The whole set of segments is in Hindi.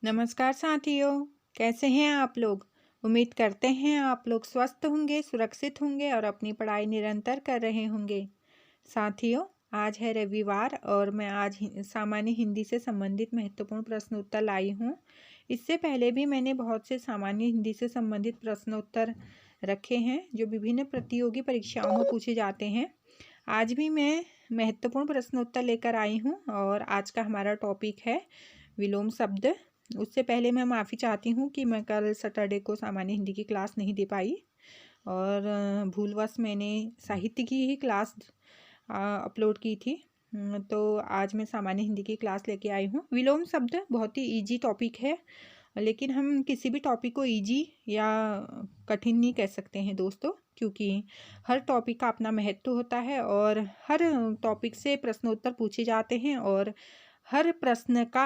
नमस्कार साथियों, कैसे हैं आप लोग। उम्मीद करते हैं आप लोग स्वस्थ होंगे, सुरक्षित होंगे और अपनी पढ़ाई निरंतर कर रहे होंगे। साथियों, आज है रविवार और मैं आज सामान्य हिंदी से संबंधित महत्वपूर्ण प्रश्न उत्तर लाई हूँ। इससे पहले भी मैंने बहुत से सामान्य हिंदी से संबंधित प्रश्न उत्तर रखे हैं जो विभिन्न प्रतियोगी परीक्षाओं में पूछे जाते हैं। आज भी मैं महत्वपूर्ण प्रश्न उत्तर लेकर आई हूँ और आज का हमारा टॉपिक है विलोम शब्द। उससे पहले मैं माफ़ी चाहती हूँ कि मैं कल सैटरडे को सामान्य हिंदी की क्लास नहीं दे पाई और भूलवश मैंने साहित्य की ही क्लास अपलोड की थी। तो आज मैं सामान्य हिंदी की क्लास लेके आई हूँ। विलोम शब्द बहुत ही इजी टॉपिक है, लेकिन हम किसी भी टॉपिक को इजी या कठिन नहीं कह सकते हैं दोस्तों, क्योंकि हर टॉपिक का अपना महत्व होता है और हर टॉपिक से प्रश्नोत्तर पूछे जाते हैं और हर प्रश्न का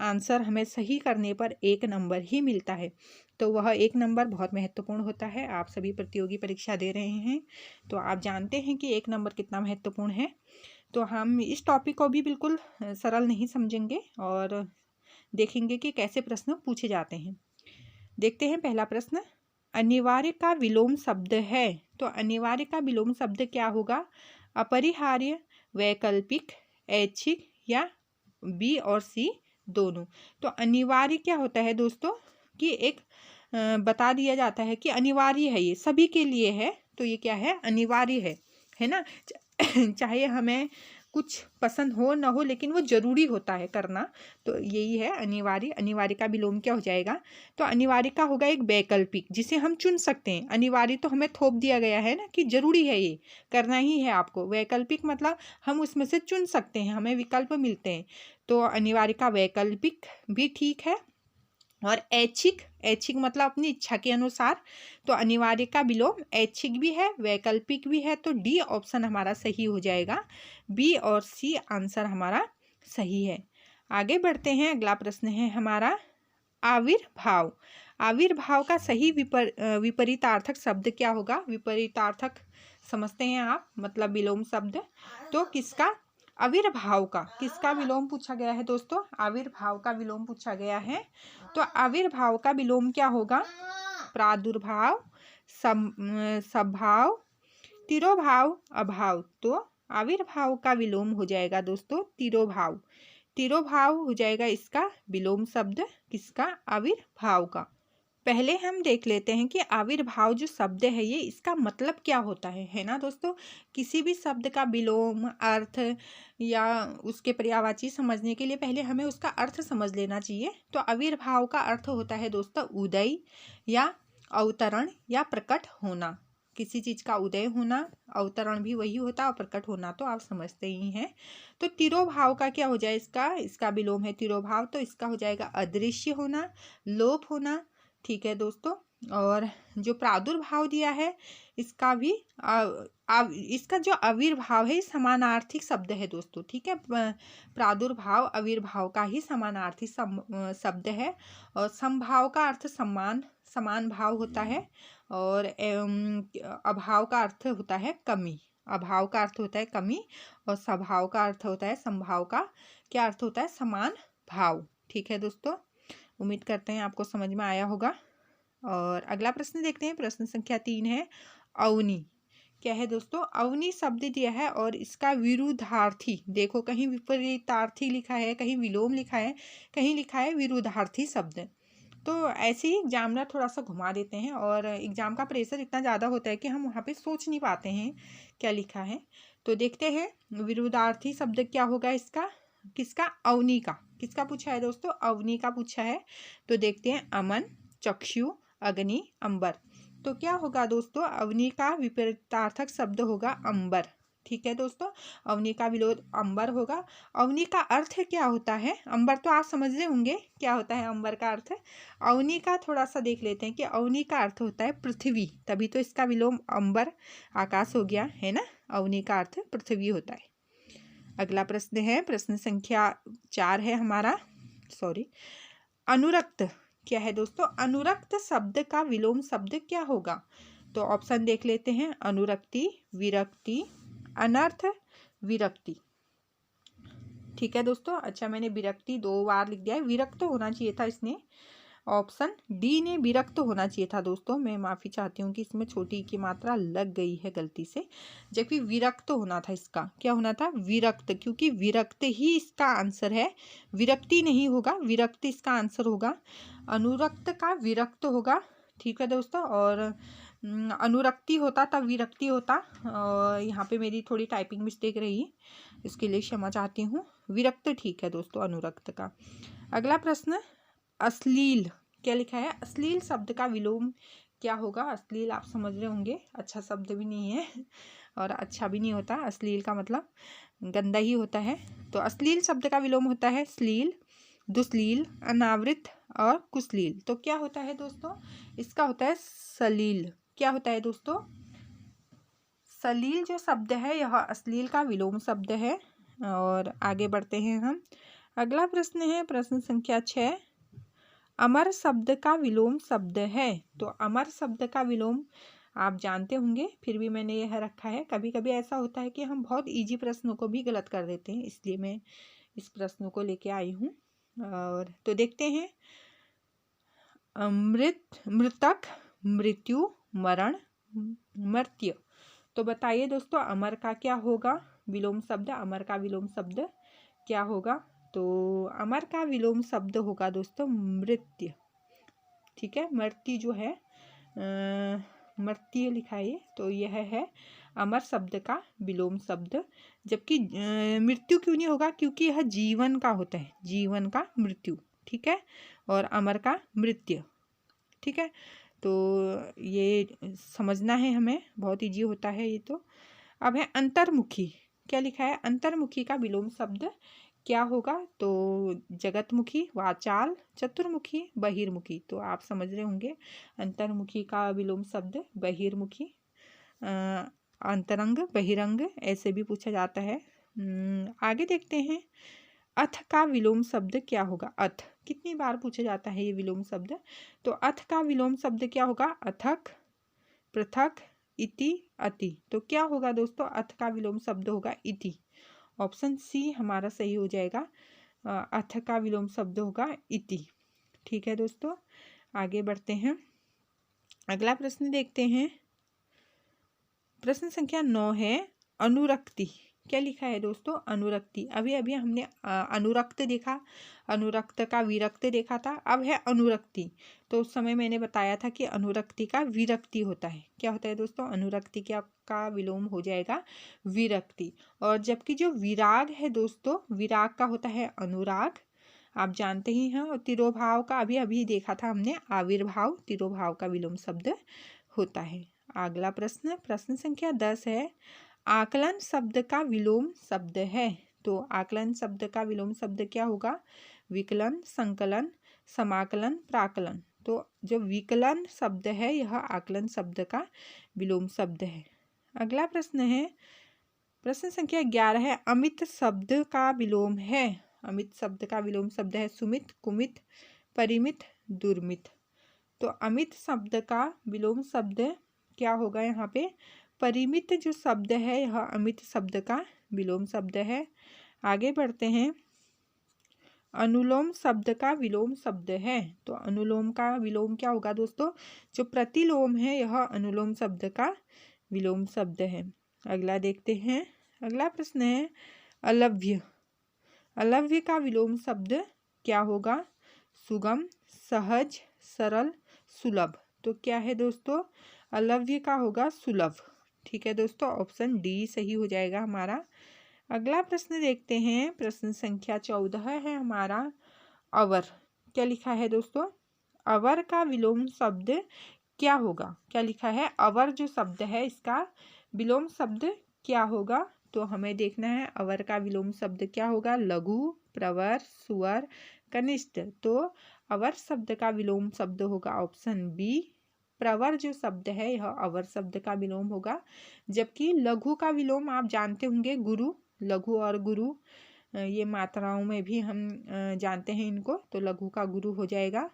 आंसर हमें सही करने पर 1 नंबर ही मिलता है। तो वह 1 नंबर बहुत महत्वपूर्ण होता है। आप सभी प्रतियोगी परीक्षा दे रहे हैं तो आप जानते हैं कि 1 नंबर कितना महत्वपूर्ण है। तो हम इस टॉपिक को भी बिल्कुल सरल नहीं समझेंगे और देखेंगे कि कैसे प्रश्न पूछे जाते हैं। देखते हैं पहला प्रश्न, अनिवार्य का विलोम शब्द है। तो अनिवार्य का विलोम शब्द क्या होगा? अपरिहार्य, वैकल्पिक, ऐच्छिक या बी और सी दोनों। तो अनिवार्य क्या होता है दोस्तों कि एक बता दिया जाता है कि अनिवार्य है, ये सभी के लिए है, तो ये क्या है? अनिवार्य है ना। चाहे हमें कुछ पसंद हो ना हो, लेकिन वो जरूरी होता है करना, तो यही है अनिवार्य। अनिवार्य का विलोम क्या हो जाएगा? तो अनिवार्य का होगा एक वैकल्पिक, जिसे हम चुन सकते हैं। अनिवार्य तो हमें थोप दिया गया है ना कि जरूरी है, ये करना ही है आपको। वैकल्पिक मतलब हम उसमें से चुन सकते हैं, हमें विकल्प मिलते हैं। तो अनिवार्य का वैकल्पिक भी ठीक है। और ऐच्छिक, ऐच्छिक मतलब अपनी इच्छा के अनुसार। तो अनिवार्य का विलोम ऐच्छिक भी है, वैकल्पिक भी है। तो डी ऑप्शन हमारा सही हो जाएगा। बी और सी आंसर हमारा सही है। आगे बढ़ते हैं। अगला प्रश्न है हमारा आविर्भाव। आविर्भाव का सही विपरीतार्थक शब्द क्या होगा? विपरीतार्थक समझते हैं आप, मतलब विलोम शब्द। तो किसका? आविर्भाव का किसका विलोम पूछा गया है दोस्तों? आविर्भाव का विलोम पूछा गया है। तो आविर्भाव का विलोम क्या होगा? प्रादुर्भाव, सद्भाव, तिरोभाव, अभाव। तो आविर्भाव का विलोम हो जाएगा दोस्तों तिरोभाव। तिरोभाव हो जाएगा इसका विलोम शब्द। किसका? आविर्भाव का। पहले हम देख लेते हैं कि आविर्भाव जो शब्द है ये इसका मतलब क्या होता है ना दोस्तों। किसी भी शब्द का विलोम, अर्थ या उसके पर्यायवाची समझने के लिए पहले हमें उसका अर्थ समझ लेना चाहिए। तो आविर्भाव का अर्थ होता है दोस्तों उदय या अवतरण या प्रकट होना। किसी चीज का उदय होना, अवतरण भी वही होता है और प्रकट होना तो आप समझते ही हैं। तो तिरोभाव का क्या हो जाए? इसका विलोम है तिरोभाव, तो इसका हो जाएगा अदृश्य होना, लोप होना। ठीक है दोस्तों। और जो प्रादुर्भाव दिया है इसका भी इसका जो आविर्भाव है समानार्थी शब्द है दोस्तों। ठीक है, प्रादुर्भाव आविर्भाव का ही समानार्थी शब्द है। और समभाव का अर्थ समान, समान भाव होता है। और अभाव का अर्थ होता है कमी। अभाव का अर्थ होता है कमी और स्वभाव का अर्थ होता है संभाव का क्या अर्थ होता है? समान भाव। ठीक है दोस्तों, उम्मीद करते हैं आपको समझ में आया होगा। और अगला प्रश्न देखते हैं। प्रश्न संख्या 3 है अवनी। क्या है दोस्तों? अवनी शब्द दिया है और इसका विरुद्धार्थी, देखो कहीं विपरीतार्थी लिखा है, कहीं विलोम लिखा है, कहीं लिखा है विरुद्धार्थी शब्द। तो ऐसे ही एग्जामिनर थोड़ा सा घुमा देते हैं और एग्जाम का प्रेशर इतना ज़्यादा होता है कि हम वहाँ पे सोच नहीं पाते हैं क्या लिखा है। तो देखते हैं विरुद्धार्थी शब्द क्या होगा इसका। किसका? अवनी का। किसका पूछा है दोस्तों? अवनी का पूछा है। तो देखते हैं अमन, चक्षु, अग्नि, अंबर। तो क्या होगा दोस्तों? अवनी का विपरीतार्थक शब्द होगा अंबर। ठीक है दोस्तों, अवनी का विलोम अंबर होगा। अवनी का अर्थ क्या होता है? अंबर तो आप समझ रहे होंगे क्या होता है अंबर का अर्थ। अवनी का थोड़ा सा देख लेते हैं कि अवनी का अर्थ होता है पृथ्वी, तभी तो इसका विलोम अंबर आकाश हो गया है ना। अवनी का अर्थ पृथ्वी होता है। अगला प्रश्न है, प्रश्न संख्या 4 है हमारा, सॉरी, अनुरक्त। क्या है दोस्तों? अनुरक्त शब्द का विलोम शब्द क्या होगा? तो ऑप्शन देख लेते हैं। अनुरक्ति, विरक्ति, अनर्थ, विरक्ति। ठीक है दोस्तों। अच्छा, मैंने विरक्ति 2 बार लिख दिया है, विरक्त होना चाहिए था इसने, ऑप्शन डी ने विरक्त होना चाहिए था दोस्तों। मैं माफ़ी चाहती हूँ कि इसमें छोटी की मात्रा लग गई है गलती से, जबकि विरक्त होना था इसका। क्या होना था? विरक्त, क्योंकि विरक्त ही इसका आंसर है, विरक्ति नहीं होगा, विरक्त इसका आंसर होगा। अनुरक्त का विरक्त होगा, ठीक है दोस्तों। और अनुरक्ति होता तब विरक्ति होता। और यहाँ पे मेरी थोड़ी टाइपिंग मिस्टेक रही, इसके लिए क्षमा चाहती हूँ। विरक्त ठीक है दोस्तों, अनुरक्त का। अगला प्रश्न, अश्लील। क्या लिखा है? अश्लील शब्द का विलोम क्या होगा? अश्लील आप समझ रहे होंगे, अच्छा शब्द भी नहीं है और अच्छा भी नहीं होता। अश्लील का मतलब गंदा ही होता है। तो अश्लील शब्द का विलोम होता है श्लील, दुश्लील, अनावृत और कुश्लील। तो क्या होता है दोस्तों? इसका होता है सलील। क्या होता है दोस्तों? सलील जो शब्द है यह अश्लील का विलोम शब्द है। और आगे बढ़ते हैं हम। अगला प्रश्न है प्रश्न संख्या 6, अमर शब्द का विलोम शब्द है। तो अमर शब्द का विलोम आप जानते होंगे, फिर भी मैंने यह रखा है। कभी कभी ऐसा होता है कि हम बहुत इजी प्रश्नों को भी गलत कर देते हैं, इसलिए मैं इस प्रश्न को लेके आई हूँ। और तो देखते हैं, मृतक, मृत्यु, मरण, मर्त्य। तो बताइए दोस्तों, अमर का क्या होगा विलोम शब्द? अमर का विलोम शब्द क्या होगा? तो अमर का विलोम शब्द होगा दोस्तों मृत्य, ठीक है। मर्त्य जो है, मर्त्य लिखा है, तो यह है अमर शब्द का विलोम शब्द। जबकि मृत्यु क्यों नहीं होगा? क्योंकि यह जीवन का होता है, जीवन का मृत्यु, ठीक है। और अमर का मृत्य, ठीक है। तो ये समझना है हमें, बहुत ईजी होता है ये तो। अब है अंतर्मुखी। क्या लिखा है? अंतर्मुखी का विलोम शब्द क्या होगा? तो जगतमुखी, वाचाल, चतुर्मुखी, बहिर्मुखी। तो आप समझ रहे होंगे, अंतर्मुखी का विलोम शब्द बहिर्मुखी, अंतरंग, बहिरंग ऐसे भी पूछा जाता है। आगे देखते हैं, अथ का विलोम शब्द क्या होगा? अथ कितनी बार पूछा जाता है ये विलोम शब्द? तो अथ का विलोम शब्द क्या होगा? अथक, पृथक, इति, अति। तो क्या होगा दोस्तों? अथ का विलोम शब्द होगा इति। ऑप्शन सी हमारा सही हो जाएगा। अथ का विलोम शब्द होगा इति, ठीक है दोस्तों। आगे बढ़ते हैं, अगला प्रश्न देखते हैं। प्रश्न संख्या 9 है अनुरक्ति। क्या लिखा है दोस्तों? अनुरक्ति। अभी अभी हमने अनुरक्त देखा, अनुरक्त का विरक्त देखा था, अब है अनुरक्ति। तो उस समय मैंने बताया था कि अनुरक्ति का विरक्ति होता है। क्या होता है दोस्तों? अनुरक्ति का विलोम हो जाएगा विरक्ति। और जबकि जो विराग है दोस्तों, विराग का होता है अनुराग, आप जानते ही हैं। और तिरोभाव का अभी अभी देखा था हमने, आविर्भाव, तिरोभाव का विलोम शब्द होता है। अगला प्रश्न, प्रश्न संख्या 10 है, आकलन शब्द का विलोम शब्द है। तो आकलन शब्द का विलोम शब्द क्या होगा? विकलन, संकलन, समाकलन, प्राकलन। तो जो विकलन शब्द है यह आकलन शब्द का विलोम शब्द है। अगला प्रश्न है प्रश्न संख्या 11 है, अमित शब्द का विलोम है। अमित शब्द का विलोम शब्द है सुमित, कुमित, परिमित, दुर्मित। तो अमित शब्द का विलोम शब्द क्या होगा? यहाँ पे परिमित जो शब्द है यह अमित शब्द का विलोम शब्द है। आगे बढ़ते हैं, अनुलोम शब्द का विलोम शब्द है। तो अनुलोम का विलोम क्या होगा दोस्तों? जो प्रतिलोम है यह अनुलोम शब्द का विलोम शब्द है। अगला देखते हैं, अगला प्रश्न है अलव्य। अलव्य का विलोम शब्द क्या होगा? सुगम, सहज, सरल, सुलभ। तो क्या है दोस्तों? अलव्य का होगा सुलभ, ठीक है दोस्तों। ऑप्शन डी सही हो जाएगा हमारा। अगला प्रश्न देखते हैं, प्रश्न संख्या 14 है हमारा अवर। क्या लिखा है दोस्तों? अवर का विलोम शब्द क्या होगा? क्या लिखा है? अवर जो शब्द है इसका विलोम शब्द क्या होगा? तो हमें देखना है अवर का विलोम शब्द क्या होगा? लघु, प्रवर, सुअर, कनिष्ठ। तो अवर शब्द का विलोम शब्द होगा ऑप्शन बी, प्रवर जो शब्द है यह अवर शब्द का विलोम होगा। जबकि लघु का विलोम आप जानते होंगे गुरु, लघु और गुरु ये मात्राओं में भी हम जानते हैं इनको, तो लघु का गुरु हो जाएगा।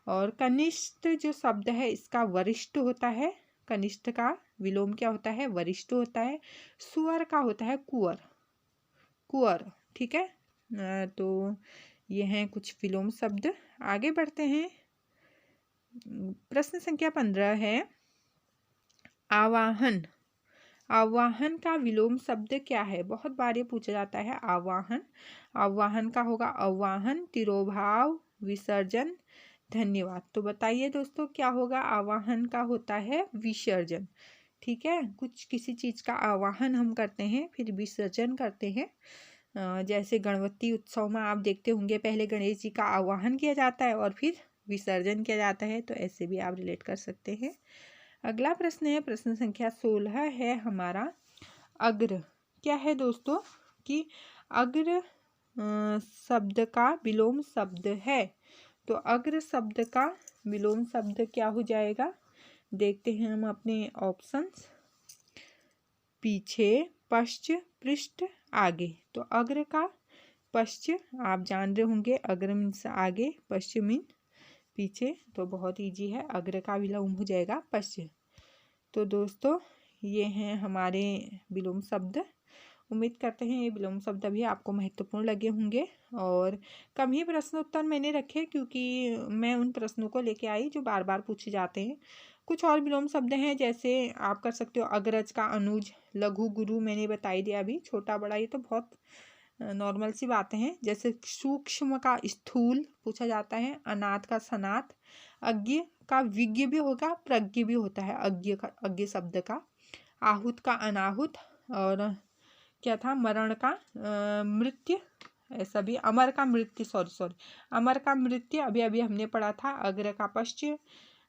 और कनिष्ठ जो शब्द है इसका वरिष्ठ होता है, कनिष्ठ का विलोम क्या होता है? वरिष्ठ होता है। सुअर का होता है कुंवर, कुंवर, ठीक है। तो ये हैं कुछ विलोम शब्द। आगे बढ़ते हैं। प्रश्न संख्या 15 है आवाहन। आवाहन का विलोम शब्द क्या है? बहुत बार ये पूछा जाता है आवाहन। आवाहन का होगा आवाहन, तिरोभाव, विसर्जन, धन्यवाद। तो बताइए दोस्तों क्या होगा? आवाहन का होता है विसर्जन। ठीक है, कुछ किसी चीज का आवाहन हम करते हैं फिर विसर्जन करते हैं। जैसे गणपति उत्सव में आप देखते होंगे पहले गणेश जी का आवाहन किया जाता है और फिर विसर्जन किया जाता है, तो ऐसे भी आप रिलेट कर सकते हैं। अगला प्रश्न है, प्रश्न संख्या 16 है हमारा अग्र। क्या है दोस्तों कि अग्र शब्द का विलोम शब्द है। तो अग्र शब्द का विलोम शब्द क्या हो जाएगा? देखते हैं हम अपने ऑप्शंस। पीछे, पश्च, पृष्ठ, आगे। तो अग्र का पश्च आप जान रहे होंगे, अग्र मीन्स आगे, पश्च मीन पीछे। तो बहुत इजी है, अग्र का विलोम हो जाएगा पश्च। तो दोस्तों ये हैं हमारे विलोम शब्द। उम्मीद करते हैं ये विलोम शब्द भी आपको महत्वपूर्ण लगे होंगे और कम ही प्रश्न उत्तर मैंने रखे क्योंकि मैं उन प्रश्नों को लेके आई जो बार बार पूछे जाते हैं। कुछ और विलोम शब्द हैं जैसे आप कर सकते हो अग्रज का अनुज, लघु गुरु मैंने बताई दिया अभी, छोटा बड़ा ये तो बहुत नॉर्मल सी बातें हैं। जैसे सूक्ष्म का स्थूल पूछा जाता है, अनाथ का सनाथ, अज्ञ का विज्ञ भी होगा, प्रज्ञ भी होता है अज्ञ का, अज्ञ शब्द का, आहूत का अनाहुत, और क्या था मरण का मृत्यु, ऐसा भी अमर का मृत्यु, सॉरी अमर का मृत्यु अभी अभी हमने पढ़ा था। अग्र का पश्चिम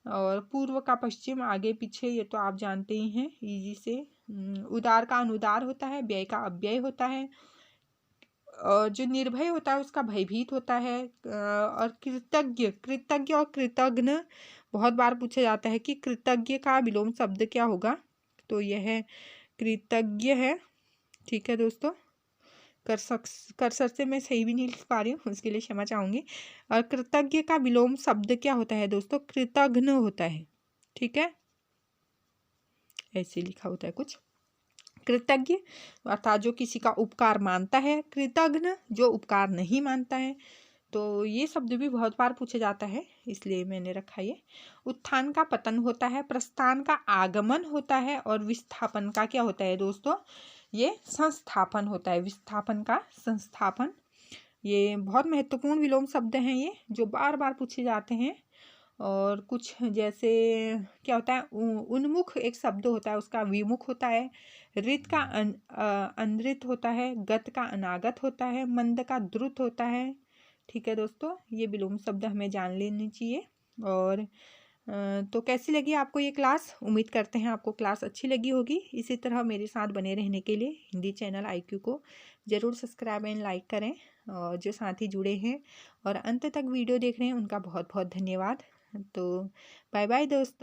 और पूर्व का पश्चिम, आगे पीछे ये तो आप जानते ही हैं इजी से। उदार का अनुदार होता है, व्यय का अव्यय होता है, और जो निर्भय होता है उसका भयभीत होता है। और कृतज्ञ, कृतज्ञ और कृतघ्न बहुत बार पूछा जाता है कि कृतज्ञ का विलोम शब्द क्या होगा। तो यह कृतज्ञ है। ठीक है दोस्तों, कर्सर से मैं सही भी नहीं लिख पा रही हूँ, उसके लिए क्षमा चाहूंगी। और कृतज्ञ का विलोम शब्द क्या होता है दोस्तों? कृतघ्न होता है। ठीक है, ऐसे लिखा होता है कुछ। कृतज्ञ अर्थात जो किसी का उपकार मानता है, कृतघ्न जो उपकार नहीं मानता है। तो ये शब्द भी बहुत बार पूछा जाता है, इसलिए मैंने रखा ये। उत्थान का पतन होता है, प्रस्थान का आगमन होता है, और विस्थापन का क्या होता है दोस्तों? ये संस्थापन होता है, विस्थापन का संस्थापन। ये बहुत महत्वपूर्ण विलोम शब्द हैं ये, जो बार बार पूछे जाते हैं। और कुछ जैसे क्या होता है, उन्मुख एक शब्द होता है, उसका विमुख होता है। रित का अनृत होता है, गत का अनागत होता है, मंद का द्रुत होता है। ठीक है दोस्तों, ये विलोम शब्द हमें जान लेनी चाहिए। और तो कैसी लगी आपको ये क्लास? उम्मीद करते हैं आपको क्लास अच्छी लगी होगी। इसी तरह मेरे साथ बने रहने के लिए हिंदी चैनल IQ को ज़रूर सब्सक्राइब एंड लाइक करें। और जो साथी जुड़े हैं और अंत तक वीडियो देख रहे हैं उनका बहुत बहुत धन्यवाद। तो बाय बाय दोस्तों।